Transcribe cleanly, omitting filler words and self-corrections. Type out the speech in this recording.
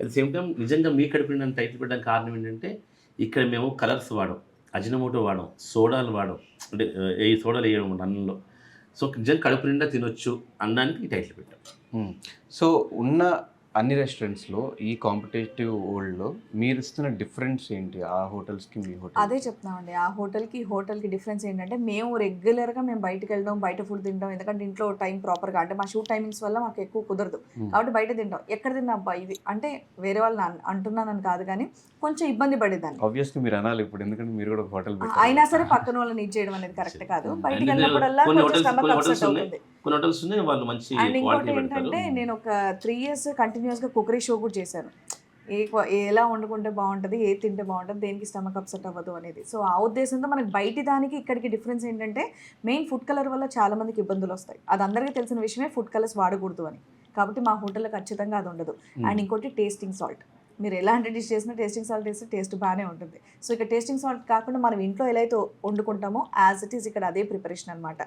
At the same time నిజంగా మీ కడుపు నిండా అని టైటిల్ పెట్టడానికి కారణం ఏంటంటే, ఇక్కడ మేము కలర్స్ వాడం, అజినోమోటో వాడం, సోడాలు వాడం. అంటే ఈ సోడాలు ఎయ్యము అన్నంలో. సో, నిజంగా కడుపు నిండా తినొచ్చు అనడానికి ఈ టైటిల్ పెట్టాం. హ్మ్. సో, ఉన్న అన్ని రెస్టారెంట్స్‌లో ఈ కాంపిటీటివ్ వరల్డ్‌లో మీరిస్తున్న డిఫరెన్స్ ఏంటి? ఆ హోటల్స్‌కి, మీ అదే హోటల్‌కి? చెప్తున్నామండి. ఆ హోటల్‌కి, ఈ హోటల్‌కి డిఫరెన్స్ ఏంటంటే, మేము రెగ్యులర్‌గా బయటికెళ్ళడం, బయట ఫుడ్ తినడం. ఎందుకంటే ఇంట్లో టైం ప్రాపర్‌గా అంటే మా షూట్ టైమింగ్స్ వల్ల మాకు ఎక్కువ కుదరదు. హ్మ్. కాబట్టి బయట తింటాం. ఎక్కడ తిన్నా అబ్బా! ఇది అంటే వేరే వాళ్ళని అంటున్నానని కాదు గానీ, కొంచెం ఇబ్బంది పడేదాన్ని. ఆబ్వియస్‌లీ మీరనాలి ఇప్పుడు. ఎందుకంటే మీరు గూడా ఒక హోటల్ పెట్టారు అయినా గదా! సరే పక్కన వాళ్ళని ఇది చేయడం అనేది కరెక్ట్ కాదు. హ్మ్. అండ్ ఇది బయటికెళ్ళినప్పుడల్లా కొంచెం స్టమక్ కొన్ని హోటల్స్ అప్సెట్ ఉన్నాయి. అవుతుంది. కొన్ని హోటల్స్ ఉన్నాయి. వాళ్ళు మంచి అండ్ ఇంకోటి క్వాలిటీ పెడతారు. ఏంటంటే, హ్మ్. నేనొక 3 ఇయర్స్ కంటిన్యూయస్‌గా కుకరీ షో కూడా చేశాను. ఎలా వండుకుంటే బావుంటది, ఏది తింటే బావుంటది, దేనికి స్టమక్ అప్సెట్ అవ్వదు అనేది. సో, ఆ ఉద్దేశంతో మనకి బయటి దానికి, ఇక్కడికి డిఫరెన్స్ ఏంటంటే, మెయిన్ ఫుడ్ కలర్ వల్ల చాలా మందికి ఇబ్బందులొస్తాయి. అది అందరికీ తెలిసిన విషయమే ఫుడ్ కలర్స్ వాడకూడదు అని. కాబట్టి మా హోటల్‌లో ఖచ్చితంగా అదుండదు. హ్మ్. అండ్ ఇంకోటి టేస్టింగ్ సాల్ట్. మీరు ఎలాంటి డిష్ చేసినా టేస్టింగ్ సాల్ట్ ఏస్తే టేస్ట్ బానే ఉంటుంది. సో, ఇక్కడ టేస్టింగ్ సాల్ట్ కాకుండా మనం ఇంట్లో ఎలా అయితే వండుకుంటామో యాజ్ ఇట్ ఈజ్ ఇక్కడ అదే ప్రిపరేషన్ అనమాట.